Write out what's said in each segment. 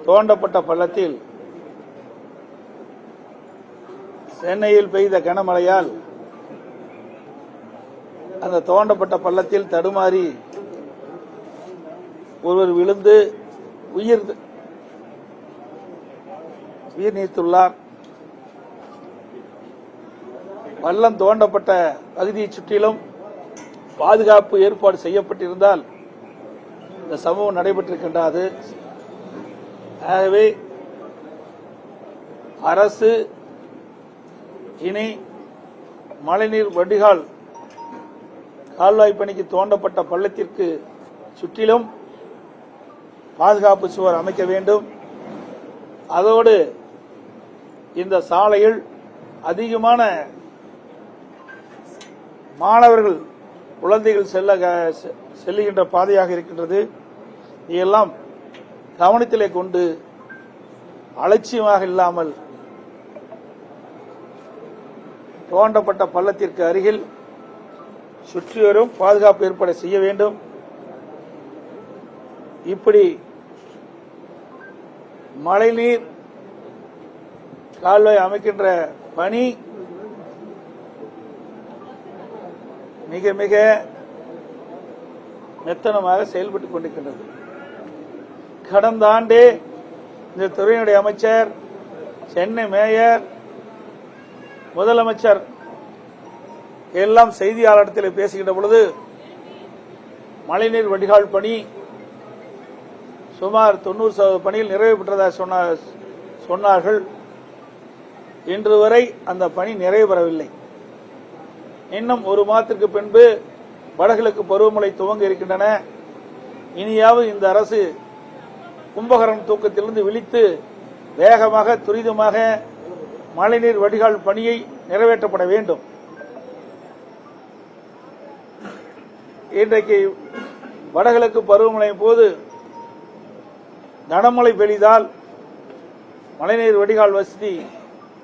தோண்டப்பட்ட பள்ளத்தில் சென்னையில் பெய்த கனமழையால் அந்த தோண்டப்பட்ட பள்ளத்தில் தடுமாறி ஒருவர் விழுந்து உயிர் நீத்துள்ளார். பள்ளம் தோண்டப்பட்ட பகுதியை சுற்றிலும் பாதுகாப்பு ஏற்பாடு செய்யப்பட்டிருந்தால் இந்த சம்பவம் நடைபெற்றிருக்கின்றது. ஆகவே அரசு இனி மழைநீர் வடிகால் கால்வாய் பணிக்கு தோண்டப்பட்ட பள்ளத்திற்கு சுற்றிலும் பாதுகாப்பு சுவர் அமைக்க வேண்டும். அதோடு இந்த சாலையில் அதிகமான மாணவர்கள் குழந்தைகள் செல்லுகின்ற பாதையாக இருக்கின்றது. இதையெல்லாம் கவனத்திலே கொண்டு அலட்சியமாக இல்லாமல் தோண்டப்பட்ட பள்ளத்திற்கு அருகில் சுற்றிவரும் பாதுகாப்பு ஏற்பாடு செய்ய வேண்டும். இப்படி மழைநீர் கால்வாய் அமைக்கின்ற பணி மிக மிக மெத்தனமாக செயல்பட்டுக் கொண்டிருக்கின்றது. கடந்த ஆண்டே இந்த துறையினுடைய அமைச்சர், சென்னை மேயர், முதலமைச்சர் எல்லாம் செய்தியாளரிடத்தில் பேசுகின்ற பொழுது மழைநீர் வடிகால் பணி சுமார் 90% பணியில் நிறைவு பெற்றதாக சொன்னார்கள். இன்று வரை அந்த பணி நிறைவு பெறவில்லை. இன்னும் ஒரு மாதத்திற்கு பின்பு வடகிழக்கு பருவமழை துவங்க இருக்கின்றன. இனியாவது இந்த அரசு கும்பகரண தூக்கத்திலிருந்து விழித்து வேகமாக துரிதமாக மழைநீர் வடிகால் பணியை நிறைவேற்றப்பட வேண்டும். இன்றைக்கு வடகிழக்கு பருவமழையின் போது கனமழை பெய்தால் மழைநீர் வடிகால் வசதி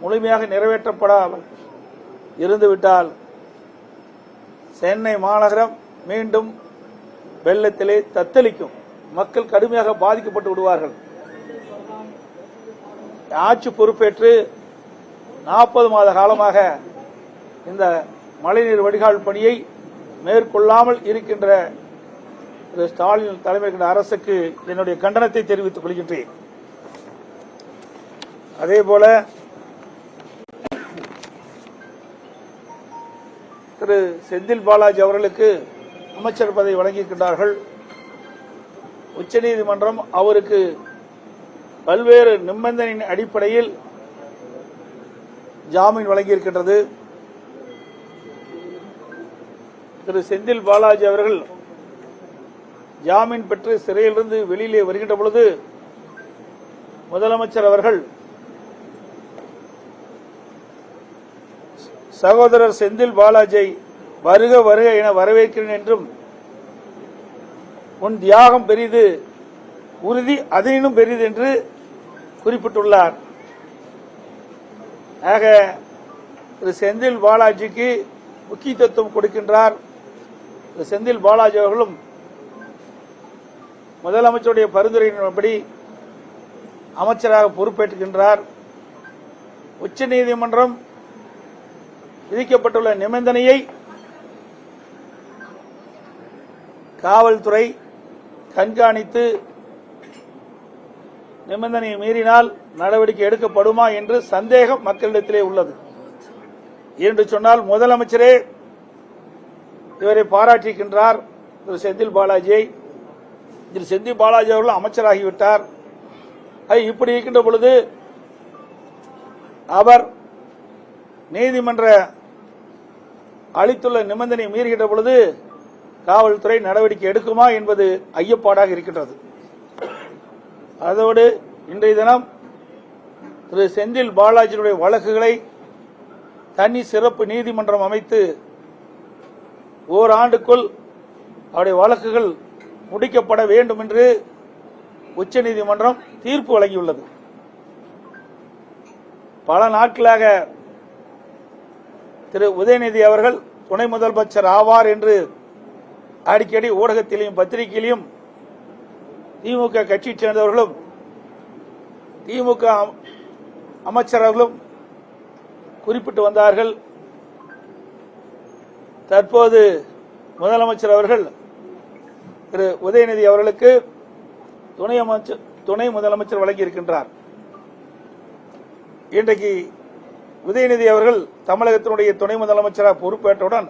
முழுமையாக நிறைவேற்றப்படாமல் இருந்துவிட்டால் சென்னை மாநகரம் மீண்டும் வெள்ளத்திலே தத்தளிக்கும். மக்கள் கடுமையாக பாதிக்கப்பட்டு விடுவார்கள். ஆட்சி பொறுப்பேற்று 40 மாத காலமாக இந்த மழைநீர் வடிகால் பணியை மேற்கொள்ளாமல் இருக்கின்ற திரு ஸ்டாலின் தலைமையில் அரசுக்கு என்னுடைய கண்டனத்தை தெரிவித்துக் கொள்கின்றேன். அதேபோல திரு செந்தில் பாலாஜி அவர்களுக்கு அமைச்சர் பதவி வழங்கியிருக்கின்றார்கள். உச்சநீதிமன்றம் அவருக்கு பல்வேறு நிபந்தனையின் அடிப்படையில் ஜாமீன் வழங்கியிருக்கின்றது. திரு செந்தில் பாலாஜி அவர்கள் ஜாமீன் பெற்று சிறையிலிருந்து வெளியிலே வருகின்ற பொழுது முதலமைச்சர் அவர்கள் சகோதரர் செந்தில் பாலாஜியை வருக வருக என வரவேற்கிறேன் என்றும் உன் தியாகம் பெரிது, உறுதி அதனினும் பெரிது என்று குறிப்பிட்டுள்ளார். ஆக திரு செந்தில் பாலாஜிக்கு முக்கியத்துவம் கொடுக்கின்றார். திரு செந்தில் பாலாஜி அவர்களும் முதலமைச்சருடைய பரிந்துரையின்படி அமைச்சராக பொறுப்பேற்றுகின்றார். உச்சநீதிமன்றம் விதிக்கப்பட்டுள்ள நிபந்தனையை காவல்துறை கண்காணித்து நிபந்தனையை மீறினால் நடவடிக்கை எடுக்கப்படுமா என்று சந்தேகம் மக்களிடத்திலே உள்ளது. என்று சொன்னால் முதலமைச்சரே இவரை பாராட்டியிருக்கின்றார். திரு செந்தில் பாலாஜியை. திரு செந்தில் பாலாஜி அவர்கள் அமைச்சராகிவிட்டார். இப்படி இருக்கின்ற பொழுது அவர் நீதிமன்ற அளித்துள்ள நிபந்தனை மீறுகின்ற பொழுது காவல்துறை நடவடிக்கை எடுக்குமா என்பது ஐயப்பாடாக இருக்கின்றது. அதோடு இன்றைய தினம் திரு செந்தில் பாலாஜியுடைய வழக்குகளை தனி சிறப்பு நீதிமன்றம் அமைத்து ஓராண்டுக்குள் அவருடைய வழக்குகள் முடிக்கப்பட வேண்டும் என்று உச்சநீதிமன்றம் தீர்ப்பு வழங்கியுள்ளது. பல நாட்களாக திரு உதயநிதி அவர்கள் துணை முதலமைச்சர் ஆவார் என்று அடிக்கடி ஊடகத்திலும் பத்திரிகையிலும் திமுக கட்சியைச் சேர்ந்தவர்களும் திமுக அமைச்சர்களும் குறிப்பிட்டு வந்தார்கள். தற்போது முதலமைச்சர் அவர்கள் திரு உதயநிதி அவர்களுக்கு துணை முதலமைச்சர் வழங்கியிருக்கின்றார். இன்றைக்கு உதயநிதி அவர்கள் தமிழகத்தினுடைய துணை முதலமைச்சராக பொறுப்பேற்றவுடன்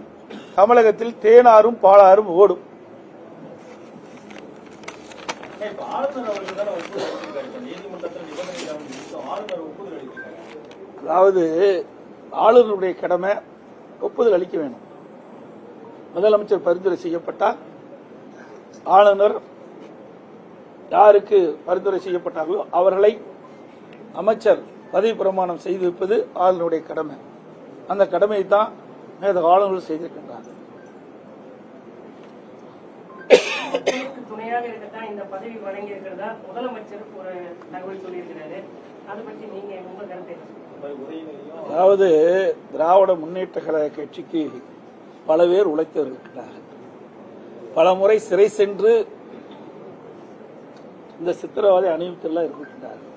தமிழகத்தில் தேனாரும் பாலாரும் ஓடும். அதாவது ஆளுநருடைய கடமை ஒப்புதல் அளிக்க வேண்டும். முதலமைச்சர் பரிந்துரை செய்யப்பட்டால் ஆளுநர் யாருக்கு பரிந்துரை செய்யப்பட்டார்களோ அவர்களை அமைச்சர் பதவி பிரமாணம் செய்து வைப்பது ஆளுநருடைய கடமை. அந்த கடமையை தான் ஆளுநர்கள் செய்திருக்கின்றார். துணையாக இருக்கத்தான் இந்த பதவி வழங்கி இருக்கிறதா முதலமைச்சர் ஒரு தகவல் சொல்லியிருக்கிறாரு. அதை பற்றி நீங்க உங்க கருத்து? அதாவது திராவிட முன்னேற்ற கழக கட்சிக்கு பல பேர் உழைத்து வருகின்றார்கள். பல முறை சிறை சென்று இந்த சித்திரவதை அணிவித்தெல்லாம் இருக்கின்றார்கள்.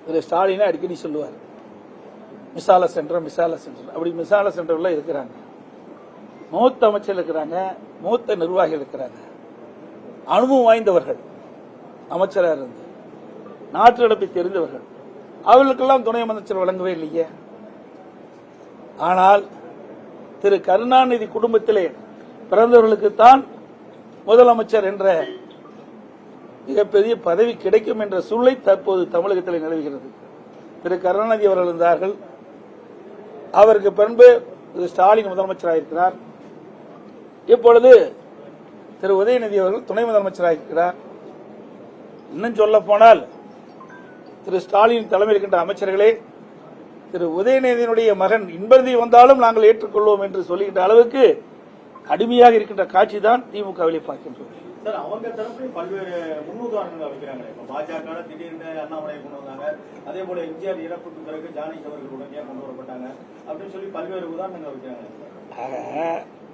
திரு ஸ்டாலினை அடிக்கடி சொல்லுவார், மிசால சென்டர் அப்படி மிசால சென்டர்ல இருக்கிறாங்க. மூத்த அமைச்சர் இருக்கிறாங்க, மூத்த நிர்வாகிகள் இருக்கிறாங்க, அனுபவம் வாய்ந்தவர்கள், அமைச்சராக இருந்து நாட்டு நடப்பை தெரிந்தவர்கள். அவர்களுக்கெல்லாம் துணை அமைச்சர் வழங்கவே இல்லையே. ஆனால் திரு கருணாநிதி குடும்பத்திலே பிறந்தவர்களுக்குத்தான் முதலமைச்சர் என்ற மிகப்பெரிய பதவி கிடைக்கும் என்ற சூழ்நிலை தற்போது தமிழகத்தில் நிலவுகிறது. திரு கருணாநிதி அவர்கள் இருந்தார்கள். அவருக்கு பின்பு திரு ஸ்டாலின் முதலமைச்சராக இருக்கிறார். இப்பொழுது திரு உதயநிதி அவர்கள் துணை முதலமைச்சராக இருக்கிறார். இன்னும் சொல்ல போனால் திரு ஸ்டாலின் தலைமையில் இருக்கின்ற அமைச்சர்களே திரு உதயநிதியினுடைய மகன் இன்பநிதி வந்தாலும் நாங்கள் ஏற்றுக்கொள்வோம் என்று சொல்லுகின்ற அளவுக்கு கடுமையாக இருக்கின்ற காட்சி தான் திமுகவிலே பார்க்கின்றோம். சார், அவங்க தரப்புல பல்வேறு முன்னுதாரணங்கள் வைக்கிறாங்க. இப்ப பாஜக திடீர்னு அண்ணாமலையை கொண்டு வந்தாங்க, அதே போல எம்ஜிஆர் இறப்புக்கு பிறகு ஜானகி அவர்கள் உடனே கொண்டு வரப்பட்டாங்க அப்படின்னு சொல்லி பல்வேறு உதாரணங்கள் வைக்கிறாங்க.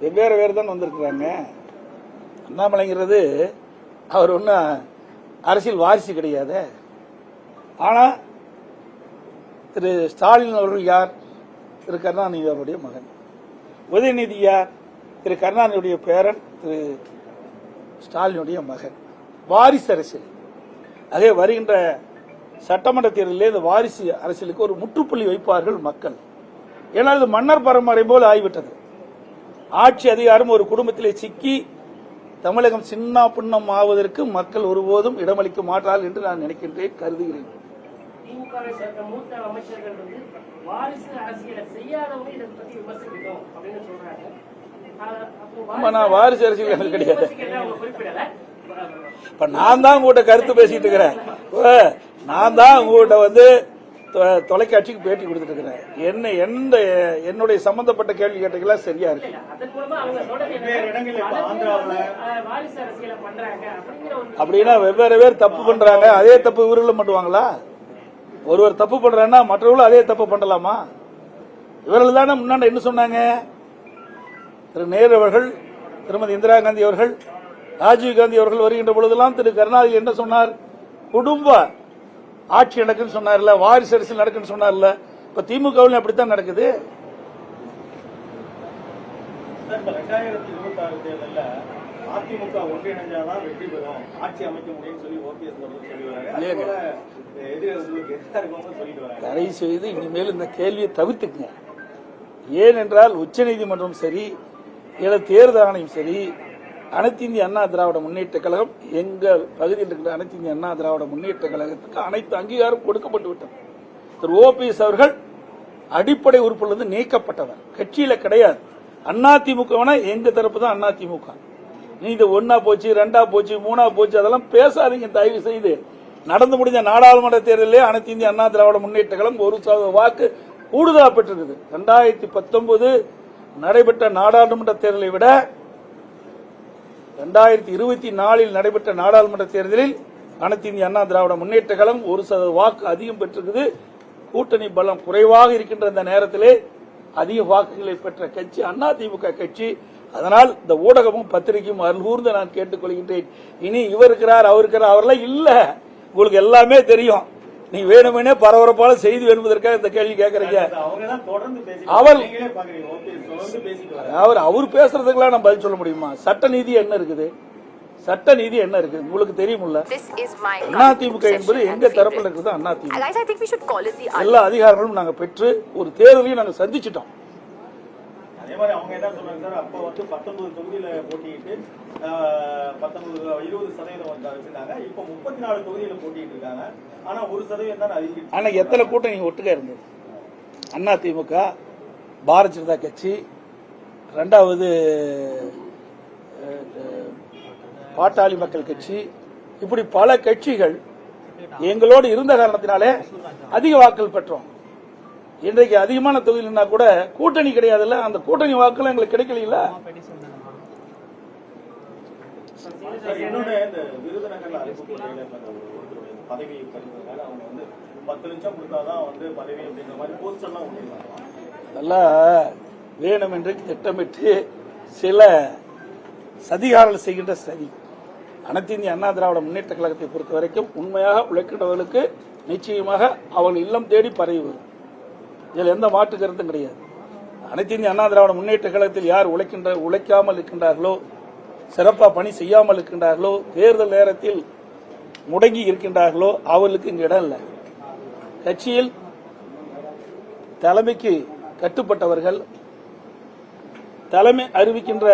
வெவ்வேறு வேறு தான் வந்திருக்கிறாங்க. அண்ணாமலைங்கிறது அவர் ஒன்னும் அரசியல் வாரிசு கிடையாது. ஆனா திரு ஸ்டாலின் அவர்கள் யார்? திரு கருணாநிதி அவருடைய மகன். உதயநிதி யார்? திரு கருணாநிதியுடைய பேரன், திரு ஸ்டாலினுடைய மகன். வாரிசு அரசியல். அதே வருகின்ற சட்டமன்ற தேர்தலில் இந்த வாரிசு அரசியலுக்கு ஒரு முற்றுப்புள்ளி வைப்பார்கள் மக்கள். ஏனால் இது மன்னர் பரம்பரை போல் ஆகிவிட்டது. ஆட்சி அதிகாரம் ஒரு குடும்பத்திலே சிக்கி தமிழகம் சின்ன பின்னம் ஆவதற்கு மக்கள் ஒருபோதும் இடமளிக்க மாட்டார்கள் என்று நான் நினைக்கின்றேன், கருதுகிறேன். திமுகவை சேர்ந்த மூத்த அமைச்சர்கள் வாரிசு அரசியலை செய்யாதவங்க இதை பத்தி விமர்சிக்கணும் அப்படின்னு சொல்றாங்க. நான் வாரிசு அரசியல் கிடையாது. இப்ப நான் தான் உங்ககிட்ட கருத்து பேசிட்டு இருக்கிறேன். நான் தான் உங்ககிட்ட தொலைக்காட்சிக்கு பேட்டி கொடுத்துட்டு இருக்கிறேன். என்னுடைய சம்பந்தப்பட்ட கேள்வி கேட்டீங்களா சரியா இருக்கு. அப்படின்னா வெவ்வேறு பேர் தப்பு பண்றாங்க, அதே தப்பு இவர்களும் பண்ணுவாங்களா? ஒருவர் தப்பு பண்றாங்கன்னா மற்றவர்களும் அதே தப்பு பண்ணலாமா? இவர்கள் தானே முன்னாடி என்ன சொன்னாங்க? திரு நேரு அவர்கள், திருமதி இந்திரா காந்தி அவர்கள், ராஜீவ் காந்தி அவர்கள் வருகின்ற பொழுதெல்லாம் திரு கருணாநிதி என்ன சொன்னார்? குடும்ப ஆட்சி நடக்குன்னு சொன்னார்ல, வாரிசு அரசியல் நடக்குன்னு சொன்னார்ல. இப்ப திமுகவில் அப்படித்தான் நடக்குது. 2026 தேர்தலில் அதிமுக ஒன்றிணைஞ்சாதான் வெற்றி பெறும், ஆட்சி அமைக்க முடியும்னு சொல்லி ஓபிஎஸ் சொல்லி வராங்க. தயவு செய்து இனிமேல் இந்த கேள்வியை தவிர்த்துக்குங்க. ஏனென்றால் உச்சநீதிமன்றம் சரி, தேர்தல் ஆணையம் சரி, அனைத்து இந்திய அண்ணா திராவிட முன்னேற்ற கழகம், எங்கள் பகுதியில் இருக்கிற அனைத்து இந்திய அண்ணா திராவிட முன்னேற்ற கழகத்துக்கு அனைத்து அங்கீகாரம் கொடுக்கப்பட்டு விட்டது. திரு ஓபிஎஸ் அவர்கள் அடிப்படை உறுப்பிலிருந்து நீக்கப்பட்டவர், கட்சியில கிடையாது. அதிமுக எங்க தரப்பு தான் அதிமுக. நீங்க ஒன்னா போச்சு, ரெண்டா போச்சு, மூணா போச்சு, அதெல்லாம் பேசாதீங்க தயவு செய்து. நடந்து முடிஞ்ச நாடாளுமன்ற தேர்தலே அனைத்து இந்திய அண்ணா திராவிட முன்னேற்ற கழகம் 1% வாக்கு கூடுதலா பெற்றிருக்குது. 2019 நடைபெற்ற நாடாளுமன்ற தேர்தலை விட 2024 நடைபெற்ற நாடாளுமன்ற தேர்தலில் அனைத்து இந்திய அண்ணா திராவிட முன்னேற்ற கழகம் 1% வாக்கு அதிகம் பெற்றிருக்குது. கூட்டணி பலம் குறைவாக இருக்கின்ற இந்த நேரத்திலே அதிக வாக்குகளை பெற்ற கட்சி அதிமுக கட்சி. அதனால் இந்த ஊடகமும் பத்திரிகையும் அருள்கூர்ந்து நான் கேட்டுக்கொள்கின்றேன். இனி இவர் இருக்கிறார், அவர் இருக்கிறார், அவரெல்லாம் இல்ல. உங்களுக்கு எல்லாமே தெரியும். நீ வேணுமெனே பரபரப்பான செய்தி என்பதற்காக இந்த கேள்வி கேட்கறீங்க. அவர் பேசுறதுக்கெல்லாம் நம்ம பதில் சொல்ல முடியுமா? சட்ட நீதி என்ன இருக்குது? சட்ட நீதி என்ன இருக்கு உங்களுக்கு தெரியுமில்ல? அதிமுக என்பது எங்க தரப்புல இருக்குது. அதிமுக எல்லா அதிகாரங்களும் நாங்க பெற்று ஒரு தேர்தலையும் நாங்க சந்திச்சிட்டோம். அதே மாதிரி அவங்க என்ன சொல்றாங்க சார், அப்ப வந்து 19 தொகுதியில போட்டிட்டு 20% வந்து வச்சிருக்காங்க. இப்ப 34 தொகுதியில போட்டிட்டு இருக்காங்க. ஆனா 1% தான் அதிகம். ஆனா எத்தனை கூட்டணி ஒட்டுக்கா இருந்தது? அதிமுக, பாரதிய ஜனதா கட்சி, இரண்டாவது பாட்டாளி மக்கள் கட்சி, இப்படி பல கட்சிகள் எங்களோடு இருந்த காரணத்தினாலே அதிக வாக்குகள் பெற்றோம். இன்றைக்கு அதிகமான தொகுதியில்னா கூட கூட்டணி கிடையாதுல்ல, அந்த கூட்டணி வாக்குகள் எங்களுக்கு கிடைக்கல. இன்னொன்னு இந்த விருதுநகர்ல பதவி பறிப்பதால அவங்க வந்து 10 லட்சம் கொடுத்தாதான் வந்து பதவி அப்படிங்கிற மாதிரி போஸ்டர் எல்லாம் ஒட்டிருக்காங்க. நல்லா வேணும் என்று திட்டமிட்டு சில சதிகாரங்கள் செய்கின்ற சதி. அனைத்து இந்திய அண்ணா திராவிட முன்னேற்ற கழகத்தை பொறுத்த வரைக்கும் உண்மையாக உழைக்கின்றவர்களுக்கு நிச்சயமாக அவர்கள் இல்லம் தேடி பரவி வரும். இதில் எந்த மாற்று கருத்தும் கிடையாது. அனைத்து இந்திய அண்ணா திராவிட முன்னேற்ற கழகத்தில் யார் உழைக்காமல் இருக்கின்றார்களோ, சிறப்பாக பணி செய்யாமல் இருக்கின்றார்களோ, தேர்தல் நேரத்தில் முடங்கி இருக்கின்றார்களோ அவர்களுக்கு இங்கு இடம் இல்லை. கட்சியில் தலைமைக்கு கட்டுப்பட்டவர்கள் தலைமை அறிவிக்கின்ற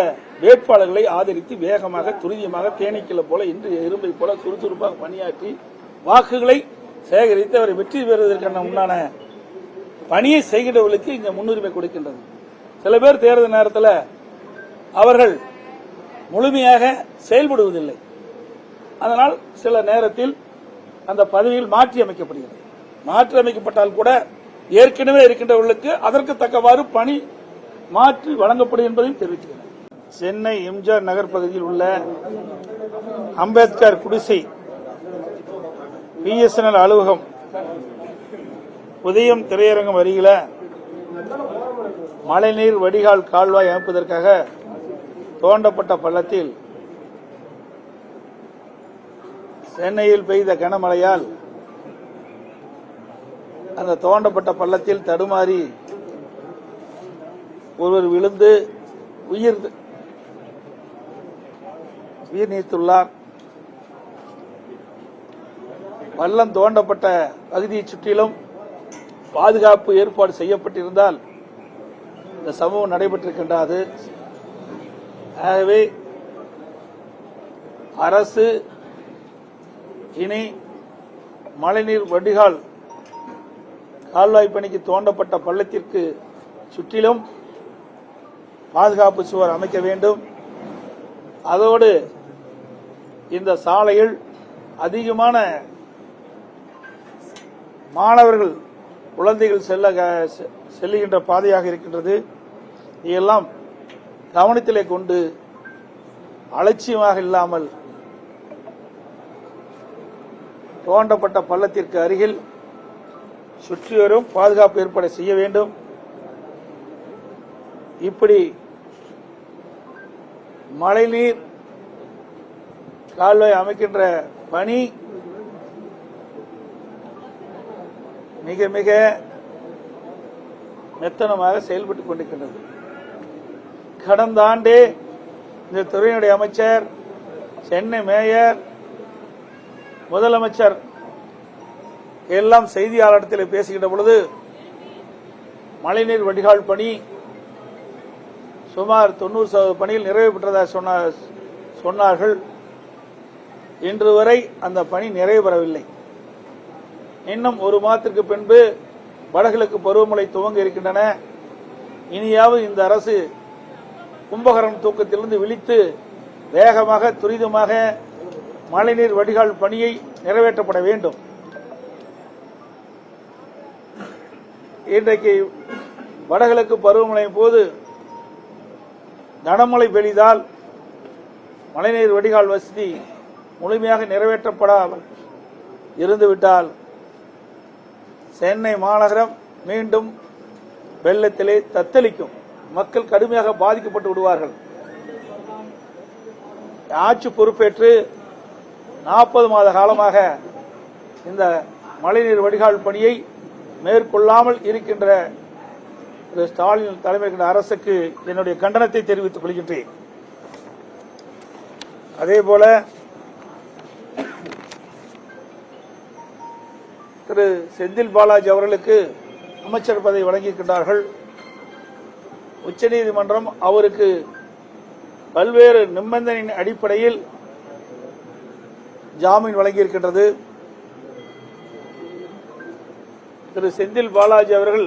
வேட்பாளர்களை ஆதரித்து வேகமாக துரிதமாக தேனீக்களை போல இன்று எறும்பை போல சுறுசுறுப்பாக பணியாற்றி வாக்குகளை சேகரித்து அவரை வெற்றி பெறுவதற்கான உண்டான பணியை செய்கின்றவர்களுக்கு இங்க முன்னுரிமை கொடுக்கின்றது. சில பேர் தேர்தல் நேரத்தில் அவர்கள் முழுமையாக செயல்படுவதில்லை. அதனால் சில நேரத்தில் அந்த பதவியில் மாற்றி அமைக்கப்படுகிறது. மாற்றி அமைக்கப்பட்டால் கூட ஏற்கனவே இருக்கின்றவர்களுக்கு அதற்கு தக்கவாறு பணி மாற்றி வழங்கப்படும் என்பதையும் தெரிவிக்கிறார். சென்னை எம்ஜிஆர் நகர் பகுதியில் உள்ள அம்பேத்கர் குடிசை BSNL அலுவலகம் உதயம் திரையரங்கம் அருகில மழைநீர் வடிகால் கால்வாய் அமைப்பதற்காக தோண்டப்பட்ட பள்ளத்தில் சென்னையில் பெய்த கனமழையால் அந்த தோண்டப்பட்ட பள்ளத்தில் தடுமாறி ஒருவர் விழுந்து உயிர் நீத்துள்ளார். பள்ளம் தோண்டப்பட்ட பகுதியை சுற்றிலும் பாதுகாப்பு ஏற்பாடு செய்யப்பட்டிருந்தால் இந்த சம்பவம் நடைபெற்றிருக்கின்றது. ஆகவே அரசு இனி மழைநீர் வடிகால் கால்வாய் பணிக்கு தோண்டப்பட்ட பள்ளத்திற்கு சுற்றிலும் பாதுகாப்பு சுவர் அமைக்க வேண்டும். அதோடு இந்த சாலையில் அதிகமான மாணவர்கள் குழந்தைகள் செல்லுகின்ற பாதையாக இருக்கின்றது. இதெல்லாம் கவனத்திலே கொண்டு அலட்சியமாக இல்லாமல் தோண்டப்பட்ட பள்ளத்திற்கு அருகில் சுற்றிவரும் பாதுகாப்பு ஏற்பாடு செய்ய வேண்டும். இப்படி மழைநீர் கால்வாய் அமைக்கின்ற பணி மிக மிக மெத்தனமாக செயல்பட்டுக் கொண்டிருக்கின்றது. கடந்த ஆண்டே இந்த துறையினுடைய அமைச்சர், சென்னை மேயர், முதலமைச்சர் எல்லாம் செய்தியாளரிடத்தில் பேசுகின்ற பொழுது மழைநீர் வடிகால் பணி சுமார் 90% பணியில் நிறைவு பெற்றதாக சொன்னார்கள். இன்று வரை அந்த பணி நிறைவு பெறவில்லை. இன்னும் ஒரு மாதத்திற்கு பின்பு வடகிழக்கு பருவமழை துவங்க இருக்கின்றன. இனியாவது இந்த அரசு கும்பகரணம் தூக்கத்திலிருந்து விழித்து வேகமாக துரிதமாக மழைநீர் வடிகால் பணியை நிறைவேற்றப்பட வேண்டும். இன்றைக்கு வடகிழக்கு பருவமழையின் போது கனமழை பெய்தால் மழைநீர் வடிகால் வசதி முழுமையாக நிறைவேற்றப்படாமல் இருந்துவிட்டால் சென்னை மாநகரம் மீண்டும் வெள்ளத்திலே தத்தளிக்கும். மக்கள் கடுமையாக பாதிக்கப்பட்டு விடுவார்கள். ஆட்சி பொறுப்பேற்று 40 மாத காலமாக இந்த மழைநீர் வடிகால் பணியை மேற்கொள்ளாமல் இருக்கின்ற திரு ஸ்டாலின் தலைமையில் அரசுக்கு என்னுடைய கண்டனத்தை தெரிவித்துக் கொள்கின்றேன். அதேபோல திரு செந்தில் பாலாஜி அவர்களுக்கு அமைச்சர் பதவி வழங்கியிருக்கின்றார்கள். உச்சநீதிமன்றம் அவருக்கு பல்வேறு நிபந்தனையின் அடிப்படையில் ஜாமீன் வழங்கியிருக்கின்றது. திரு செந்தில் பாலாஜி அவர்கள்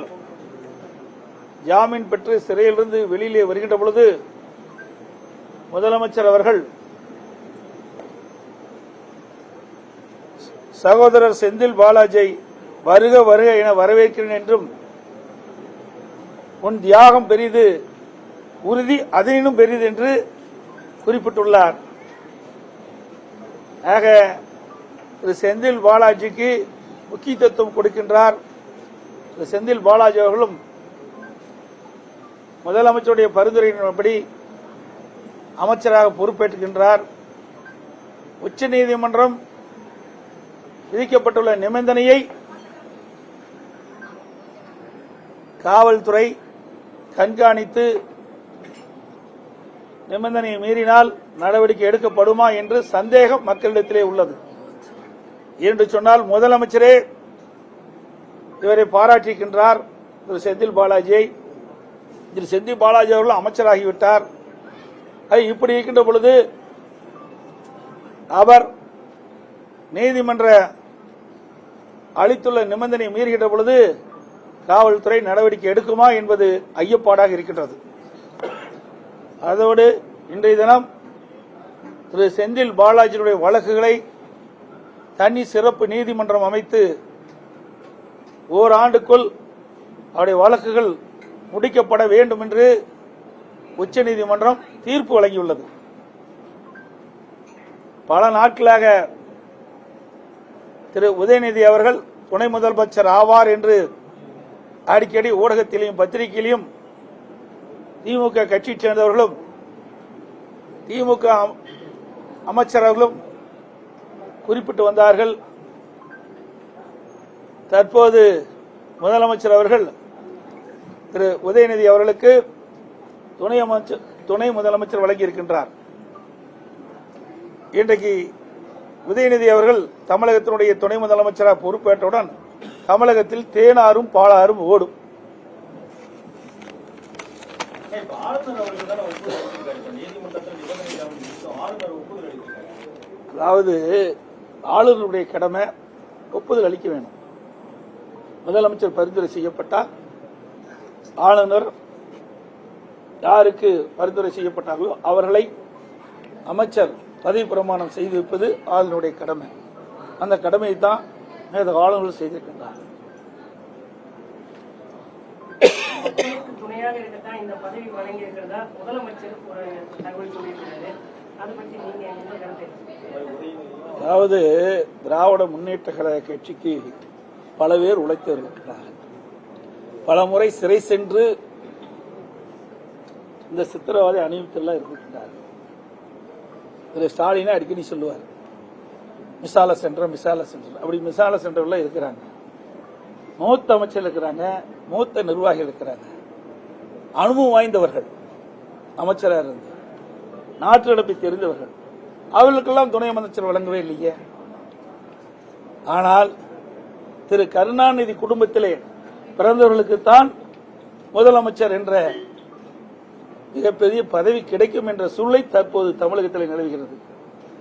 ஜாமீன் பெற்று சிறையிலிருந்து வெளியிலே வருகின்ற பொழுது முதலமைச்சர் அவர்கள் சகோதரர் செந்தில் பாலாஜியை வருக வருக என வரவேற்கிறேன் என்றும் உன் தியாகம் பெரிது, உறுதி அதனினும் பெரிது என்று குறிப்பிட்டுள்ளார். ஆக திரு செந்தில் பாலாஜிக்கு முக்கியத்துவம் கொடுக்கின்றார். திரு செந்தில் பாலாஜி அவர்களும் முதலமைச்சருடைய பரிந்துரையின்படி அமைச்சராக பொறுப்பேற்றுகின்றார். உச்சநீதிமன்றம் விதிக்கப்பட்டுள்ள நிபந்தனையை காவல்துறை கண்காணித்து நிபந்தனையை மீறினால் நடவடிக்கை எடுக்கப்படுமா என்று சந்தேகம் மக்களிடத்திலே உள்ளது. என்று சொன்னால் முதலமைச்சரே இவரை பாராட்டியிருக்கின்றார். திரு செந்தில் பாலாஜியை திரு செந்தில் பாலாஜி அவர்கள் அமைச்சராகிவிட்டார். இப்படி இருக்கின்ற பொழுது அவர் நீதிமன்ற அளித்துள்ள நிபந்தனை மீறுகின்ற பொழுது காவல்துறை நடவடிக்கை எடுக்குமா என்பது ஐயப்பாடாக இருக்கின்றது. அதோடு இன்றைய தினம் திரு செந்தில் பாலாஜியுடைய வழக்குகளை தனி சிறப்பு நீதிமன்றம் அமைத்து ஓராண்டுக்குள் அவருடைய வழக்குகள் முடிக்கப்பட வேண்டும் என்று உச்சநீதிமன்றம் தீர்ப்பு வழங்கியுள்ளது. பல நாட்களாக திரு உதயநிதி அவர்கள் துணை முதலமைச்சர் ஆவார் என்று அடிக்கடி ஊடகத்திலும் பத்திரிகையிலும் திமுக கட்சியைச் சேர்ந்தவர்களும் திமுக அமைச்சர்களும் குறிப்பிட்டு வந்தார்கள். தற்போது முதலமைச்சர் அவர்கள் திரு உதயநிதி அவர்களுக்கு துணை முதலமைச்சர் வழங்கியிருக்கின்றார். இன்றைக்கு உதயநிதி அவர்கள் தமிழகத்தினுடைய துணை முதலமைச்சராக பொறுப்பேற்றவுடன் தமிழகத்தில் தேனாரும் பாலாரும் ஓடும். அதாவது ஆளுநருடைய கடமை ஒப்புதல் அளிக்க வேண்டும். முதலமைச்சர் பரிந்துரை செய்யப்பட்டால் ஆளுநர் யாருக்கு பரிந்துரை செய்யப்பட்டார்களோ அவர்களை அமைச்சர் பதவி பிரமாணம் செய்து வைப்பது ஆளுநருடைய கடமை. அந்த கடமையை தான் ஆளுநர்கள் செய்திருக்கின்றார். துணையாக இருக்கத்தான் இந்த பதவி வழங்கி இருக்கிறதா முதலமைச்சர் ஒரு தகவல் சொல்லியிருக்கிறாரு. அதை பற்றி நீங்க என்ன கருத்து? அதாவது திராவிட முன்னேற்ற கழக கட்சிக்கு பல பேர் உழைத்து வருகின்றார்கள். பல முறை சிறை சென்று இந்த சித்திரவதை அணிவித்தெல்லாம் இருக்கின்றார்கள். திரு ஸ்டாலினை அடிக்கடி சொல்லுவார், மிசால சென்டர் அப்படி மிசால சென்டர்ல இருக்கிறாங்க. மூத்த அமைச்சர் இருக்கிறாங்க, மூத்த நிர்வாகிகள் இருக்கிறாங்க, அனுபவம் வாய்ந்தவர்கள், அமைச்சராக இருந்து நாட்டு நடப்பை தெரிந்தவர்கள். அவர்களுக்கெல்லாம் துணை அமைச்சர் வழங்கவே இல்லையே. ஆனால் திரு கருணாநிதி குடும்பத்திலே பிறந்தவர்களுக்குத்தான் முதலமைச்சர் என்ற மிகப்பெரிய பதவி கிடைக்கும் என்ற சூழலை தற்போது தமிழகத்தில் நிலவுகிறது.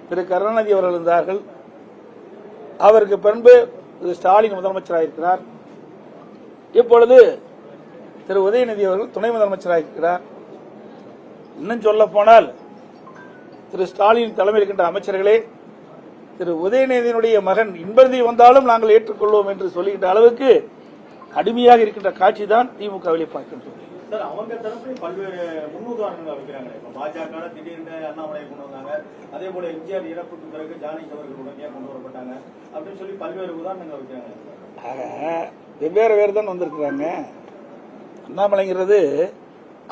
திரு கருணாநிதி அவர்கள் இருந்தார்கள். அவருக்கு பின்பு திரு ஸ்டாலின் முதலமைச்சராக இருக்கிறார். இப்பொழுது திரு உதயநிதி அவர்கள் துணை முதலமைச்சராக இருக்கிறார். இன்னும் சொல்ல போனால் திரு ஸ்டாலின் தலைமையில் இருக்கின்ற அமைச்சர்களே திரு உதயநிதியினுடைய மகன் இன்பநிதி வந்தாலும் நாங்கள் ஏற்றுக்கொள்வோம் என்று சொல்லுகின்ற அளவுக்கு கடுமையாக இருக்கின்ற காட்சி தான் திமுகவிலே பார்க்கின்றோம். சார், அவங்க தரப்புல பல்வேறு முன்னுதாரணங்கள் வைக்கிறாங்க. இப்ப பாஜக திடீர்னு அண்ணாமலையை கொண்டு வந்தாங்க, அதே போல எம்ஜிஆர் இறப்புக்கு பிறகு ஜானகி அவர்கள் உடனே கொண்டு வரப்பட்டாங்க அப்படின்னு சொல்லி பல்வேறு உதாரணங்கள் வைக்கிறாங்க. வெவ்வேறு வேறு தான் வந்திருக்கிறாங்க. அண்ணாமலைங்கிறது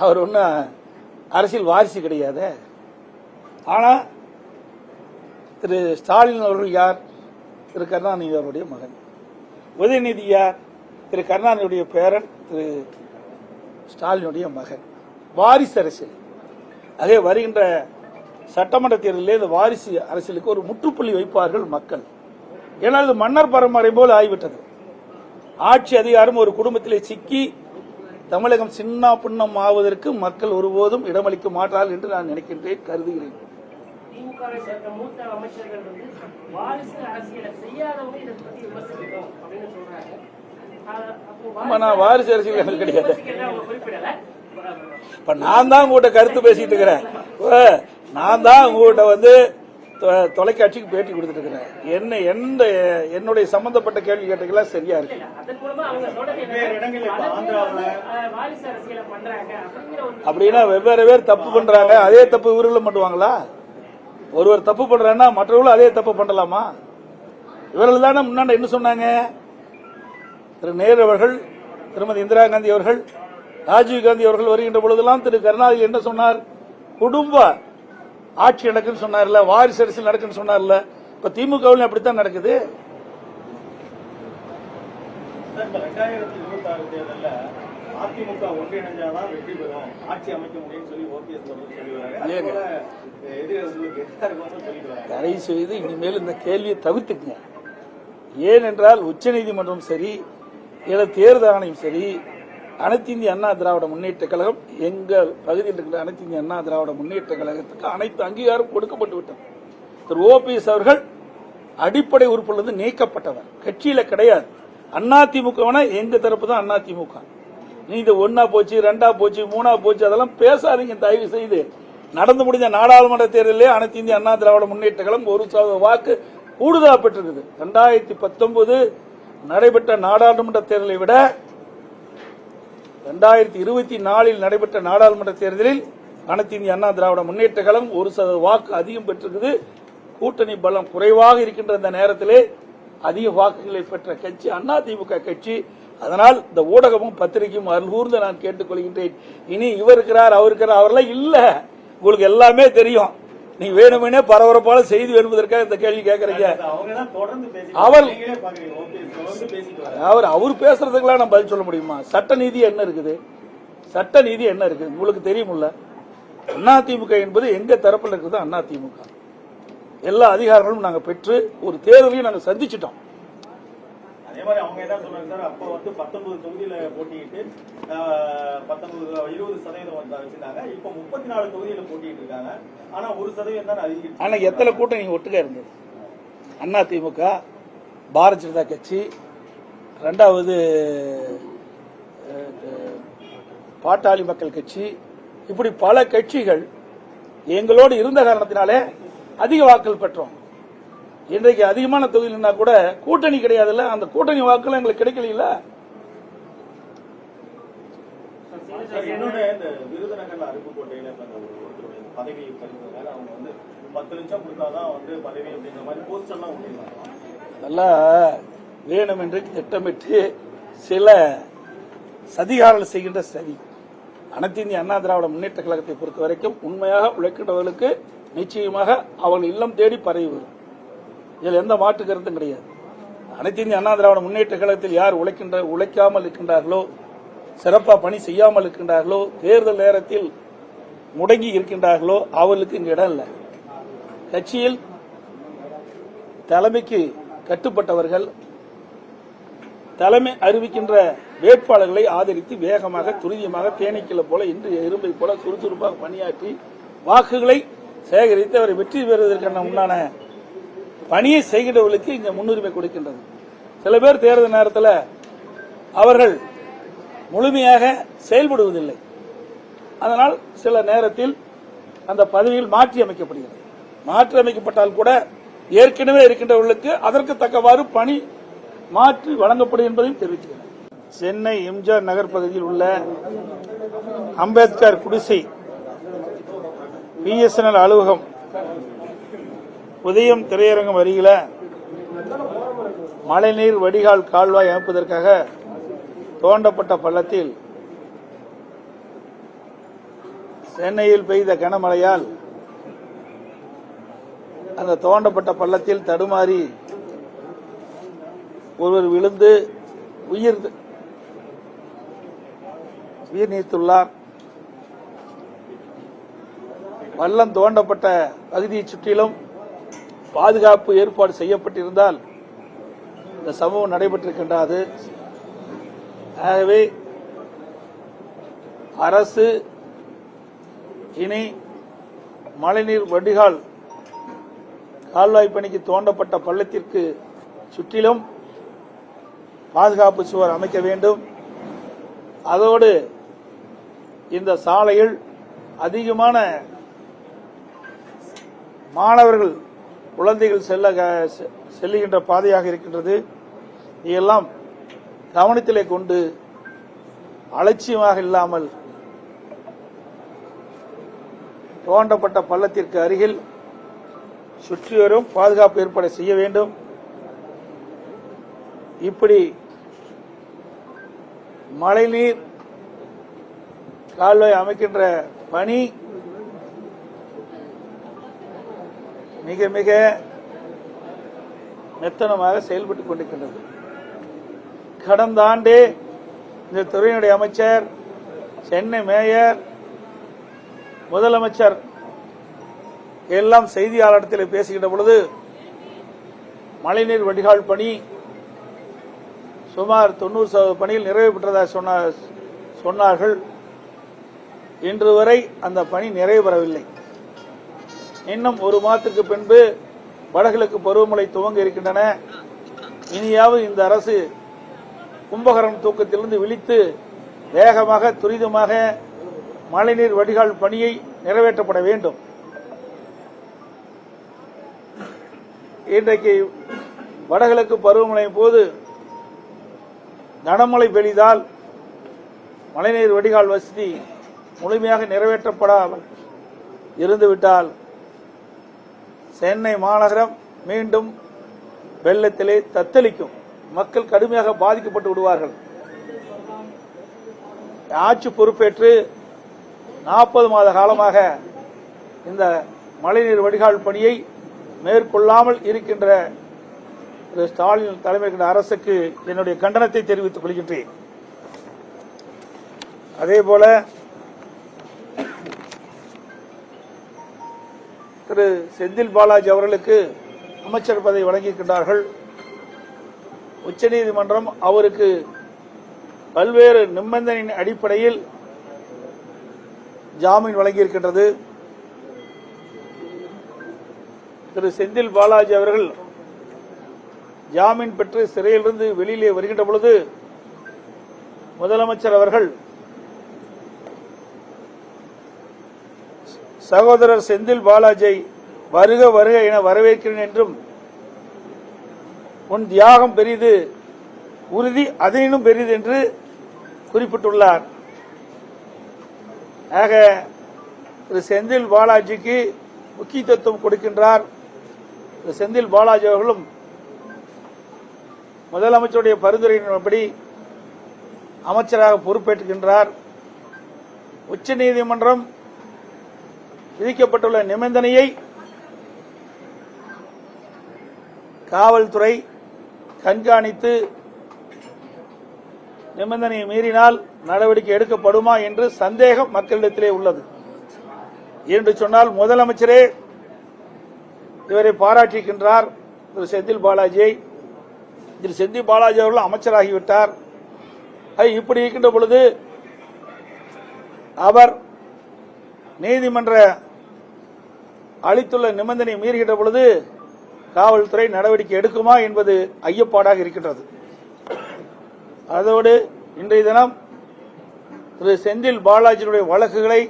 அவர் ஒன்னும் அரசியல் வாரிசு கிடையாது. ஆனா திரு ஸ்டாலின் அவர்கள் யார்? திரு கருணாநிதி அவருடைய மகன். உதயநிதி யார்? திரு கருணாநிதியுடைய பேரன், திரு ஸ்டாலினுடைய மகன். வாரிசு அரசியல். அதே வருகின்ற சட்டமன்ற தேர்தலில் இந்த வாரிசு அரசியலுக்கு ஒரு முற்றுப்புள்ளி வைப்பார்கள் மக்கள். ஏனால் இது மன்னர் பரம்பரை போல் ஆகிவிட்டது. ஆட்சி அதிகாரம் ஒரு குடும்பத்திலே சிக்கி தமிழகம் சின்ன பின்னம் ஆவதற்கு மக்கள் ஒருபோதும் இடமளிக்க மாட்டார்கள் என்று நான் நினைக்கின்றேன், கருதுகிறேன். திமுகவை சேர்ந்த மூத்த அமைச்சர்கள் வந்து வாரிசு அரசியலை செய்யாதவங்க இதை பத்தி விமர்சிக்கணும் அப்படின்னு சொல்றாங்க. நான் வாரிசு அரசியல் எனக்கு கிடையாது. குறிப்பிடல. இப்ப நான் தான் உங்ககிட்ட கருத்து பேசிட்டு இருக்கிறேன். நான் தான் உங்ககிட்ட வந்து தொலைக்காட்சிக்கு பேட்டி கொடுத்துட்டு இருக்கிறேன். என்னுடைய சம்பந்தப்பட்ட கேள்வி கேட்டீங்களா சரியா இருக்கு. அப்படின்னா வெவ்வேறு பேர் தப்பு பண்றாங்க, அதே தப்பு இவர்களும் பண்ணுவாங்களா? ஒருவர் தப்பு பண்றாங்கன்னா மற்றவர்களும் அதே தப்பு பண்ணலாமா? இவர்கள் தானே முன்னாடி என்ன சொன்னாங்க? திரு நேரு அவர்கள், திருமதி இந்திரா காந்தி அவர்கள், ராஜீவ் காந்தி அவர்கள் வருகின்ற பொழுதெல்லாம் திரு கருணாநிதி என்ன சொன்னார்? குடும்ப ஆட்சி நடக்குன்னு சொன்னார்ல, வாரிசு அரசியல் நடக்குன்னு சொன்னார்ல. இப்ப திமுகவில் அப்படித்தான் நடக்குது. 2026 தேர்தலில் அதிமுக ஒன்றிணைஞ்சாதான் வெற்றி பெறும், ஆட்சி அமைக்க முடியும்னு சொல்லி ஓபிஎஸ் சொல்லி வராங்க. தயவு செய்து இனிமேல் இந்த கேள்வியை தவிர்த்துக்குங்க. ஏனென்றால் உச்சநீதிமன்றம் சரி, தேர்தல் ஆணையம் சரி, அனைத்து இந்திய அண்ணா திராவிட முன்னேற்ற கழகம், எங்கள் பகுதியில் இருக்கிற அனைத்து இந்திய அண்ணா திராவிட முன்னேற்ற கழகத்துக்கு அனைத்து அங்கீகாரம் கொடுக்கப்பட்டு விட்டது. திரு ஓபிஎஸ் அவர்கள் அடிப்படை உறுப்பிலிருந்து நீக்கப்பட்டவர், கட்சியில கிடையாது. அதிமுக எங்க தரப்பு தான் அதிமுக. நீ இது 1 போச்சு, 2 போச்சு, 3 போச்சு, அதெல்லாம் பேசாதீங்க தயவு செய்து. நடந்து முடிந்த நாடாளுமன்ற தேர்தலிலே அனைத்து இந்திய அண்ணா திராவிட முன்னேற்ற கழகம் 1% வாக்கு கூடுதலா பெற்றிருக்குது. 2019 நடைபெற்ற நாடாளுமன்ற தேர்தலை விட 2024 நடைபெற்ற நாடாளுமன்ற தேர்தலில் அனைத்து இந்திய அண்ணா திராவிட முன்னேற்ற கழகம் 1% வாக்கு அதிகம் பெற்றிருக்குது. கூட்டணி பலம் குறைவாக இருக்கின்ற இந்த நேரத்திலே அதிக வாக்குகளை பெற்ற கட்சி அதிமுக கட்சி. அதனால் இந்த ஊடகமும் பத்திரிகையும் அருள்கூர்ந்து நான் கேட்டுக்கொள்கின்றேன். இனி இவர் இருக்கிறார், அவர் இருக்கிறார், அவரெல்லாம் இல்ல. உங்களுக்கு எல்லாமே தெரியும். நீ வேணுமெனே பரபரப்பான செய்தி என்பதற்காக இந்த கேள்வி கேட்கறீங்க. அவர் பேசுறதுக்கெல்லாம் நான் பதில் சொல்ல முடியுமா? சட்ட நீதி என்ன இருக்குது? சட்ட நீதி என்ன இருக்குது உங்களுக்கு தெரியுமில்ல? அதிமுக என்பது எங்க தரப்பில் இருக்குது. அதிமுக எல்லா அதிகாரங்களும் நாங்க பெற்று ஒரு தேர்தலையும் நாங்க சந்திச்சிட்டோம். அதே மாதிரி அவங்க என்ன சொன்னாங்க சார், அப்ப வந்து 19 தொகுதியில போட்டிட்டு 20% வச்சிருக்காங்க. இப்ப 34 தொகுதியில போட்டிட்டு இருக்காங்க. ஆனா 1% தான் அதிகம். ஆனா எத்தனை கூட்டணி ஒட்டுக்கா இருந்தது? அதிமுக, பாரதிய ஜனதா கட்சி, 2வது பாட்டாளி மக்கள் கட்சி, இப்படி பல கட்சிகள் எங்களோடு இருந்த காரணத்தினாலே அதிக வாக்குகள் பெற்றோம். இன்றைக்கு அதிகமான தொகுதியில்னா கூட கூட்டணி கிடையாதுல்ல, அந்த கூட்டணி வாக்குகள் எங்களுக்கு கிடைக்கல. இன்னொன்னு இந்த விருதுநகர்ல அருப்புக்கோட்டையில பதவி பறிப்பதால அவங்க வந்து 10 லட்சம் கொடுத்தாதான் வந்து பதவி அப்படிங்கிற மாதிரி போஸ்டர் எல்லாம் ஒட்டிருக்காங்க. நல்லா வேணும் என்று திட்டமிட்டு சில சதிகாரங்கள் செய்கின்ற சதி. அனைத்து இந்திய அண்ணா திராவிட முன்னேற்ற கழகத்தை பொறுத்த வரைக்கும் உண்மையாக உழைக்கின்றவர்களுக்கு நிச்சயமாக அவர்கள் இல்லம் தேடி பரவி வரும். இதில் எந்த மாற்று கருத்தும் கிடையாது. அனைத்து இந்திய அண்ணா திராவிட முன்னேற்ற கழகத்தில் யார் உழைக்காமல் இருக்கின்றார்களோ, சிறப்பாக பணி செய்யாமல் இருக்கின்றார்களோ, தேர்தல் நேரத்தில் முடங்கி இருக்கின்றார்களோ அவர்களுக்கு இங்கு இடம் இல்லை. கட்சியில் தலைமைக்கு கட்டுப்பட்டவர்கள் தலைமை அறிவிக்கின்ற வேட்பாளர்களை ஆதரித்து வேகமாக துரிதமாக தேனீக்களை போல இன்று எறும்பை போல சுறுசுறுப்பாக பணியாற்றி வாக்குகளை சேகரித்து அவரை வெற்றி பெறுவதற்கான உண்டான பணியை செய்கின்றவர்களுக்கு இங்க முன்னுரிமை கொடுக்கின்றது. சில பேர் தேர்தல் நேரத்தில் அவர்கள் முழுமையாக செயல்படுவதில்லை. அதனால் சில நேரத்தில் அந்த பதவியில் மாற்றி அமைக்கப்படுகிறது. மாற்றி அமைக்கப்பட்டால் கூட ஏற்கனவே இருக்கின்றவர்களுக்கு அதற்கு தக்கவாறு பணி மாற்றி வழங்கப்படும் என்பதையும் தெரிவிக்கிறார். சென்னை எம்ஜிஆர் நகர் பகுதியில் உள்ள அம்பேத்கர் குடிசை பிஎஸ்என்எல் அலுவலகம் உதயம் திரையரங்கம் அருகில மழைநீர் வடிகால் கால்வாய் அமைப்பதற்காக தோண்டப்பட்ட பள்ளத்தில் சென்னையில் பெய்த கனமழையால் அந்த தோண்டப்பட்ட பள்ளத்தில் தடுமாறி ஒருவர் விழுந்து உயிர் நீத்துள்ளார். பள்ளம் தோண்டப்பட்ட பகுதியை சுற்றிலும் பாதுகாப்பு ஏற்பாடு செய்யப்பட்டிருந்தால் இந்த சம்பவம் நடைபெற்றிருக்கின்றது. ஆகவே அரசு இனி மழைநீர் வடிகால் கால்வாய் பணிக்கு தோண்டப்பட்ட பள்ளத்திற்கு சுற்றிலும் பாதுகாப்பு சுவர் அமைக்க வேண்டும். அதோடு இந்த சாலையில் அதிகமான மாணவர்கள் குழந்தைகள் செல்லுகின்ற பாதையாக இருக்கின்றது. இதையெல்லாம் கவனத்திலே கொண்டு அலட்சியமாக இல்லாமல் தோண்டப்பட்ட பள்ளத்திற்கு அருகில் சுற்றிவரும் பாதுகாப்பு ஏற்பாடு செய்ய வேண்டும். இப்படி மழைநீர் கால்வாய் அமைக்கின்ற பணி மிக மிக மெத்தனமாக செயல்பட்டுக் கொண்டிருக்கின்றது. கடந்த ஆண்டே இந்த துறையினுடைய அமைச்சர், சென்னை மேயர், முதலமைச்சர் எல்லாம் செய்தியாளரிடத்தில் பேசுகின்ற பொழுது மழைநீர் வடிகால் பணி சுமார் 90% பணியில் நிறைவு பெற்றதாக சொன்னார்கள். இன்று வரை அந்த பணி நிறைவு பெறவில்லை. இன்னும் ஒரு மாதத்துக்கு பின்பு வடகிழக்கு பருவமழை துவங்க இருக்கின்றன. இனியாவது இந்த அரசு கும்பகரம் தூக்கத்திலிருந்து விழித்து வேகமாக துரிதமாக மழைநீர் வடிகால் பணியை நிறைவேற்றப்பட வேண்டும். இன்றைக்கு வடகிழக்கு பருவமழை போது கனமழை பெய்தால் மழைநீர் வடிகால் வசதி முழுமையாக நிறைவேற்றப்படாமல் இருந்துவிட்டால் சென்னை மாநகரம் மீண்டும் வெள்ளத்திலே தத்தளிக்கும். மக்கள் கடுமையாக பாதிக்கப்பட்டு விடுவார்கள். ஆட்சி பொறுப்பேற்று 40 மாத காலமாக இந்த மழைநீர் வடிகால் பணியை மேற்கொள்ளாமல் இருக்கின்ற திரு ஸ்டாலின் தலைமையில் அரசுக்கு என்னுடைய கண்டனத்தை தெரிவித்துக் கொள்கின்றேன். அதேபோல திரு செந்தில் பாலாஜி அவர்களுக்கு அமைச்சர் பதவி வழங்கியிருக்கின்றார்கள். உச்சநீதிமன்றம் அவருக்கு பல்வேறு நிபந்தனையின் அடிப்படையில் ஜாமீன் வழங்கியிருக்கின்றது. திரு செந்தில் பாலாஜி அவர்கள் ஜாமீன் பெற்று சிறையிலிருந்து வெளியிலே வருகின்ற பொழுது முதலமைச்சர் அவர்கள் சகோதரர் செந்தில் பாலாஜியை வருக வருக என வரவேற்கிறேன் என்றும் உன் தியாகம் பெரிது, உறுதி அதனினும் பெரிது என்று குறிப்பிட்டுள்ளார். ஆக திரு செந்தில் பாலாஜிக்கு முக்கியத்துவம் கொடுக்கின்றார். திரு செந்தில் பாலாஜி அவர்களும் முதலமைச்சருடைய பரிந்துரையின்படி அமைச்சராக பொறுப்பேற்றுகின்றார். உச்சநீதிமன்றம் விதிக்கப்பட்டுள்ள நிபந்தனையை காவல்துறை கண்காணித்து நிபந்தனையை மீறினால் நடவடிக்கை எடுக்கப்படுமா என்று சந்தேகம் மக்களிடத்திலே உள்ளது. என்று சொன்னால் முதலமைச்சரே இவரை பாராட்டியிருக்கின்றார். திரு செந்தில் பாலாஜியை. திரு செந்தில் பாலாஜி அவர்கள் அமைச்சராகிவிட்டார். இப்படி இருக்கின்ற பொழுது அவர் நீதிமன்ற அளித்துள்ள நிபந்தனை மீறுகின்ற பொழுது காவல்துறை நடவடிக்கை எடுக்குமா என்பது ஐயப்பாடாக இருக்கின்றது. அதோடு இன்றைய தினம் திரு செந்தில் பாலாஜியுடைய வழக்குகளை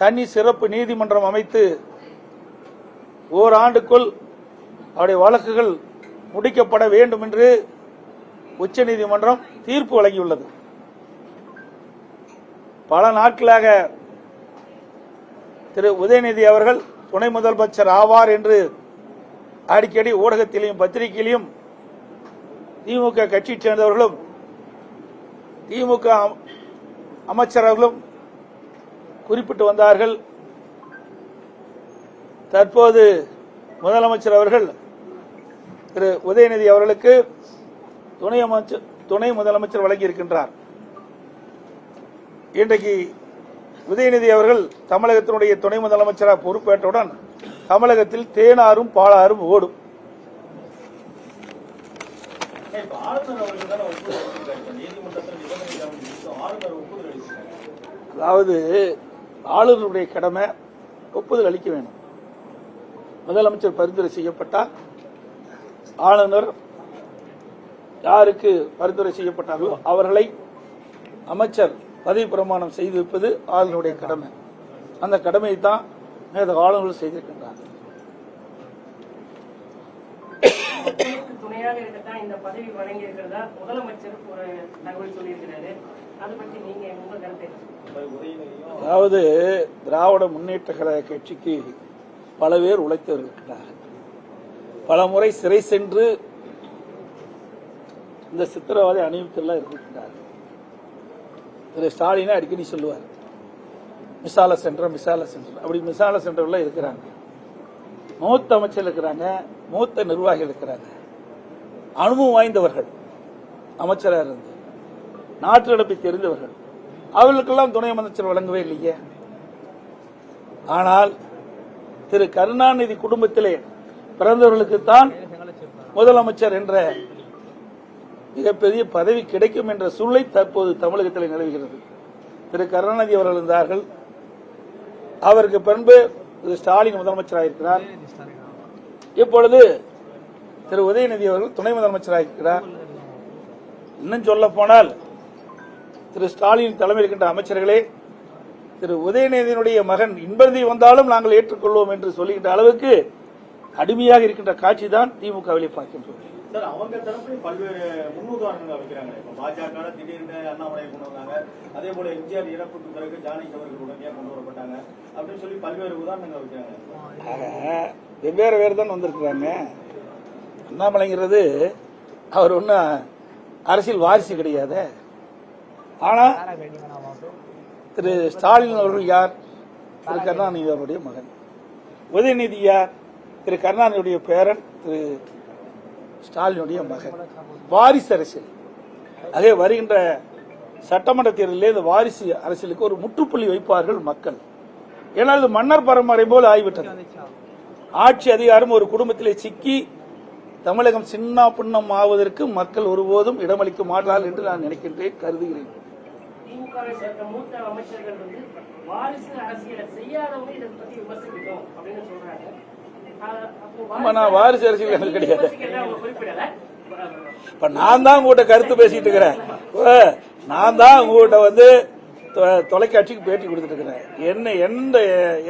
தனி சிறப்பு நீதிமன்றம் அமைத்து ஓராண்டுக்குள் அவருடைய வழக்குகள் முடிக்கப்பட வேண்டும் என்று உச்சநீதிமன்றம் தீர்ப்பு வழங்கியுள்ளது. பல நாட்களாக திரு உதயநிதி அவர்கள் துணை முதலமைச்சர் ஆவார் என்று அடிக்கடி ஊடகத்திலும் பத்திரிகையிலும் திமுக கட்சியைச் சேர்ந்தவர்களும் திமுக அமைச்சர்களும் குறிப்பிட்டு வந்தார்கள். தற்போது முதலமைச்சர் அவர்கள் திரு உதயநிதி அவர்களுக்கு துணை முதலமைச்சர் வழங்கி இருக்கின்றார். இன்றைக்கு உதயநிதி அவர்கள் தமிழகத்தினுடைய துணை முதலமைச்சராக பொறுப்பேற்றவுடன் தமிழகத்தில் தேனாரும் பாலாறும் ஓடும். அதாவது ஆளுநருடைய கடமை ஒப்புதல் அளிக்க வேண்டும். முதலமைச்சர் பரிந்துரை செய்யப்பட்டால் ஆளுநர் யாருக்கு பரிந்துரை செய்யப்பட்டார்களோ அவர்களை அமைச்சர் பதவி பிரமாணம் செய்து வைப்பது ஆளுநருடைய கடமை. அந்த கடமையை தான் ஆளுநர்கள் செய்திருக்கின்றார். துணையாக இருக்கத்தான் இந்த பதவி வழங்கி இருக்கிறதா முதலமைச்சர் ஒரு தகவல் சொல்லியிருக்கிறாரு. அதை பற்றி நீங்க உங்க கருத்து? அதாவது திராவிட முன்னேற்ற கழக கட்சிக்கு பல பேர் உழைத்து வருகின்றனர். பல முறை சிறை சென்று இந்த சித்திரவதை அணிவித்தெல்லாம் இருக்கின்றார். திரு ஸ்டாலினை அடிக்கடி சொல்லுவார், மிசால சென்டர் அப்படி மிசால சென்டர்ல இருக்கிறாங்க. மூத்த அமைச்சர் இருக்கிறாங்க, மூத்த நிர்வாகிகள் இருக்கிறாங்க, அனுபவம் வாய்ந்தவர்கள், அமைச்சராக இருந்து நாட்டு நடப்பை தெரிந்தவர்கள். அவர்களுக்கெல்லாம் துணை அமைச்சர் வழங்கவே இல்லையே. ஆனால் திரு கருணாநிதி குடும்பத்திலே பிறந்தவர்களுக்குத்தான் முதலமைச்சர் என்ற மிகப்பெரிய பதவி கிடைக்கும் என்ற சூழலை தற்போது தமிழகத்தில் நிலவுகிறது. திரு கருணாநிதி அவர்கள் இருந்தார்கள், அவருக்கு பின்பு திரு ஸ்டாலின் முதலமைச்சராக இருக்கிறார். இப்பொழுது திரு உதயநிதி அவர்கள் துணை முதலமைச்சராக இருக்கிறார். இன்னும் சொல்ல போனால் திரு ஸ்டாலின் தலைமையில் இருக்கின்ற அமைச்சர்களே திரு உதயநிதியினுடைய மகன் இன்பதி வந்தாலும் நாங்கள் ஏற்றுக்கொள்வோம் என்று சொல்லுகின்ற அளவுக்கு அடிமையாக இருக்கின்ற காட்சி தான் திமுகவிலே பார்க்கின்றோம். சார், அவங்க தரப்புல பல்வேறு முன்னுதாரணங்கள் வைக்கிறாங்க. இப்ப பாஜக திடீர்னு அண்ணாமலையை கொண்டு வந்தாங்க, அதே போல எம்ஜிஆர் இறப்புக்கு பிறகு ஜானகி அவர்கள் உடனே கொண்டு வரப்பட்டாங்க அப்படின்னு சொல்லி பல்வேறு உதாரணங்கள் வைக்கிறாங்க. வெவ்வேறு வேறு தான் வந்திருக்கிறாங்க. அண்ணாமலைங்கிறது அவர் ஒன்னும் அரசியல் வாரிசு கிடையாது. ஆனா திரு ஸ்டாலின் அவர்கள் யார்? திரு கருணாநிதி அவருடைய மகன். உதயநிதி யார்? திரு கருணாநிதியுடைய பேரன், திரு ஸ்டாலினுடைய மகன். வாரிசு அரசியல். அதே வருகின்ற சட்டமன்ற தேர்தலில் இந்த வாரிசு அரசியலுக்கு ஒரு முற்றுப்புள்ளி வைப்பார்கள் மக்கள். ஏன்னா இது மன்னர் பரம்பரை போல் ஆகிவிட்டது. ஆட்சி அதிகாரம் ஒரு குடும்பத்திலே சிக்கி தமிழகம் சின்ன பின்னம் ஆவதற்கு மக்கள் ஒருபோதும் இடமளிக்க மாட்டார்கள் என்று நான் நினைக்கின்றேன், கருதுகிறேன். திமுகவை சேர்ந்த மூத்த அமைச்சர்கள் வந்து வாரிசு அரசியலை செய்யாதவங்க இதை பத்தி விமர்சிக்கணும் அப்படின்னு சொல்றாங்க. நான் வாரிசு அரசியல் கிடையாது. இப்ப நான் தான் உங்ககிட்ட கருத்து பேசிட்டு இருக்கிறேன். நான் தான் உங்ககிட்ட வந்து தொலைக்காட்சிக்கு பேட்டி கொடுத்துட்டு இருக்கிறேன்.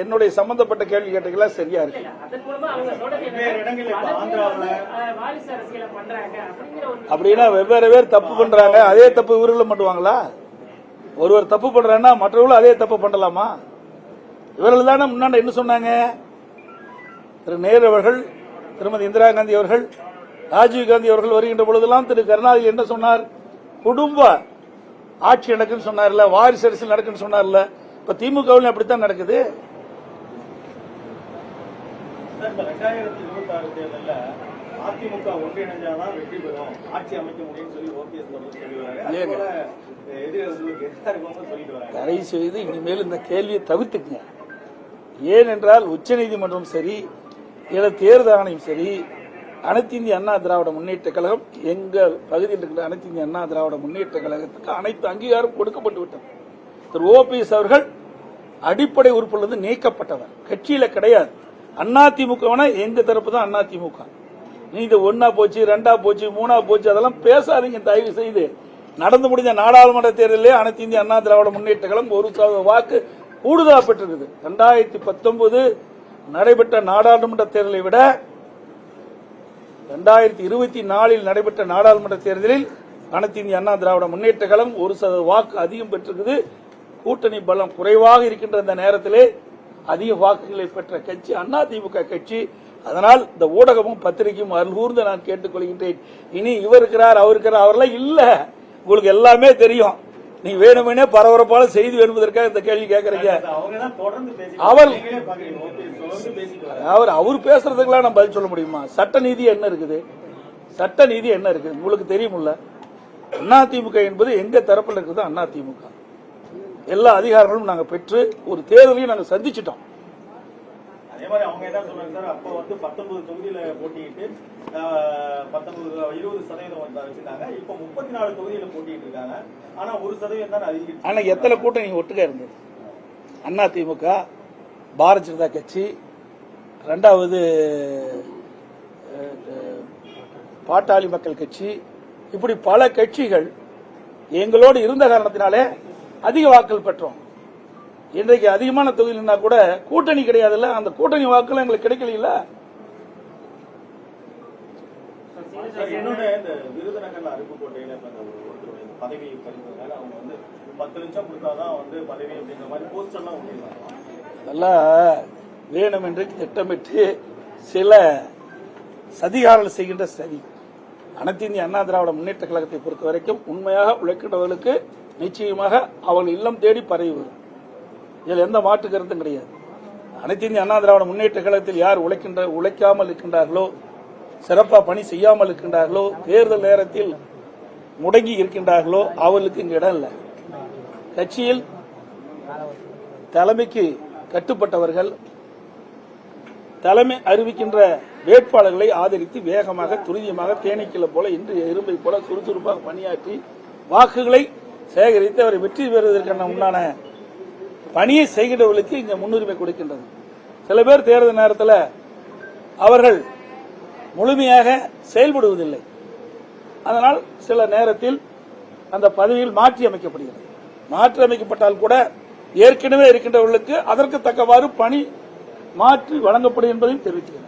என்னுடைய சம்பந்தப்பட்ட கேள்வி கேட்டீங்களா சரியா இருக்கு. அப்படின்னா வெவ்வேறு பேர் தப்பு பண்றாங்க, அதே தப்பு இவர்களும் பண்ணுவாங்களா? ஒருவர் தப்பு பண்றாங்கன்னா மற்றவர்களும் அதே தப்பு பண்ணலாமா? இவர்கள் தானே முன்னாடி என்ன சொன்னாங்க? திரு நேரு அவர்கள், திருமதி இந்திரா காந்தி அவர்கள், ராஜீவ் காந்தி அவர்கள் வருகின்ற பொழுதெல்லாம் திரு கருணாநிதி என்ன சொன்னார்? குடும்ப ஆட்சி நடக்குன்னு சொன்னார்ல, வாரிசு அரசியல் நடக்குன்னு சொன்னார்ல. இப்ப திமுகவில் அப்படித்தான் நடக்குது. 2026 தேர்தலில் அதிமுக ஒன்றிணைஞ்சாதான் வெற்றி பெறும், ஆட்சி அமைக்க முடியும்னு சொல்லி ஓபிஎஸ் சொல்லி வராங்க. தயவு செய்து இனிமேல் இந்த கேள்வியை தவிர்த்துக்குங்க. ஏனென்றால் உச்சநீதிமன்றம் சரி, தேர்தல் ஆணையம் சரி, அனைத்து இந்திய அண்ணா திராவிட முன்னேற்ற கழகம், எங்கள் பகுதியில் இருக்கிற அனைத்து இந்திய அண்ணா திராவிட முன்னேற்ற கழகத்துக்கு அனைத்து அங்கீகாரம் கொடுக்கப்பட்டு விட்டது. திரு ஓபிஎஸ் அவர்கள் அடிப்படை உறுப்பிலிருந்து நீக்கப்பட்டவர், கட்சியில கிடையாது. அதிமுக எங்க தரப்பு தான் அதிமுக. நீங்க ஒன்னா போச்சு, ரெண்டா போச்சு, மூணா போச்சு, அதெல்லாம் பேசாதீங்க தயவு செய்து. நடந்து முடிந்த நாடாளுமன்ற தேர்தலிலே அனைத்து இந்திய அண்ணா திராவிட முன்னேற்ற கழகம் 1% வாக்கு கூடுதலா பெற்றிருக்குது. 2019 நடைபெற்ற நாடாளுமன்ற தேர்தலை விட 2024 நடைபெற்ற நாடாளுமன்ற தேர்தலில் அனைத்து இந்திய அண்ணா திராவிட முன்னேற்ற கழகம் 1% வாக்கு அதிகம் பெற்றிருக்குது. கூட்டணி பலம் குறைவாக இருக்கின்ற இந்த நேரத்திலே அதிக வாக்குகளை பெற்ற கட்சி அதிமுக கட்சி. அதனால் இந்த ஊடகமும் பத்திரிகையும் அருள்கூர்ந்து நான் கேட்டுக்கொள்கின்றேன். இனி இவர் இருக்கிறார், அவர் இருக்கிறார், அவரெல்லாம் இல்ல. உங்களுக்கு எல்லாமே தெரியும். நீ வேணுமே பரபரப்பான செய்தி வேணுவதற்காக இந்த கேள்வி கேட்கறீங்க. அவர் பேசுறதுக்கெல்லாம் நம்ம பதில் சொல்ல முடியுமா? சட்ட நீதி என்ன இருக்குது? சட்ட நீதி என்ன இருக்கு உங்களுக்கு தெரியுமில்ல? அதிமுக என்பது எங்க தரப்புல இருக்குது. அதிமுக எல்லா அதிகாரங்களும் நாங்க பெற்று ஒரு தேர்தலையும் நாங்க சந்திச்சிட்டோம். அதே மாதிரி அவங்க என்ன சொன்னாங்க சார், அப்ப வந்து 19 தொகுதியில போட்டியிட்டு 20% வச்சிருக்காங்க. இப்ப 34 தொகுதியில போட்டிட்டு இருக்காங்க. ஆனா 1% தான் அதிகரிச்சு. ஆனா எத்தனை கூட்டணி ஒட்டுக்கா இருந்தது? அதிமுக, பாரதிய ஜனதா கட்சி, இரண்டாவது பாட்டாளி மக்கள் கட்சி, இப்படி பல கட்சிகள் எங்களோடு இருந்த காரணத்தினாலே அதிக வாக்குகள் பெற்றோம். இன்றைக்கு அதிகமான தொகுதியில்னா கூட கூட்டணி கிடையாதுல்ல, அந்த கூட்டணி வாக்குகள் எங்களுக்கு கிடைக்கல. இன்னொன்னு இந்த விருதுநகர்ல அருப்புக்கோட்டையில ஒருத்தருடைய பதவி பறிப்பதனால அவங்க வந்து 10 லட்சம் கொடுத்தாதான் வந்து பதவி அப்படிங்கிற மாதிரி போஸ்டர் எல்லாம் ஒட்டிருக்காங்க. நல்லா வேணும் என்று திட்டமிட்டு சில சதிகாரர்கள் செய்கின்ற சதி. அனைத்து இந்திய அண்ணா திராவிட முன்னேற்ற கழகத்தை பொறுத்த வரைக்கும் உண்மையாக உழைக்கின்றவர்களுக்கு நிச்சயமாக அவர்கள் இல்லம் தேடி பரவி வரும். இதில் எந்த மாற்று கருத்தும் கிடையாது. அனைத்து இந்திய அண்ணா திராவிட முன்னேற்ற கழகத்தில் யார் உழைக்காமல் இருக்கின்றார்களோ, சிறப்பாக பணி செய்யாமல் இருக்கின்றார்களோ, தேர்தல் நேரத்தில் முடங்கி இருக்கின்றார்களோ அவர்களுக்கு இங்கு இடம் இல்லை. கட்சியில் தலைமைக்கு கட்டுப்பட்டவர்கள் தலைமை அறிவிக்கின்ற வேட்பாளர்களை ஆதரித்து வேகமாக துரிதமாக தேனீக்களை போல இன்று எறும்பை போல சுறுசுறுப்பாக பணியாற்றி வாக்குகளை சேகரித்து அவரை வெற்றி பெறுவதற்கான உண்டான பணியை செய்கின்றவர்களுக்கு இங்க முன்னுரிமை கொடுக்கின்றது. சில பேர் தேர்தல் நேரத்தில் அவர்கள் முழுமையாக செயல்படுவதில்லை. அதனால் சில நேரத்தில் அந்த பதவியில் மாற்றி அமைக்கப்படுகிறது. மாற்றி அமைக்கப்பட்டால் கூட ஏற்கனவே இருக்கின்றவர்களுக்கு அதற்கு தக்கவாறு பணி மாற்றி வழங்கப்படும் என்பதையும் தெரிவிக்கிறது.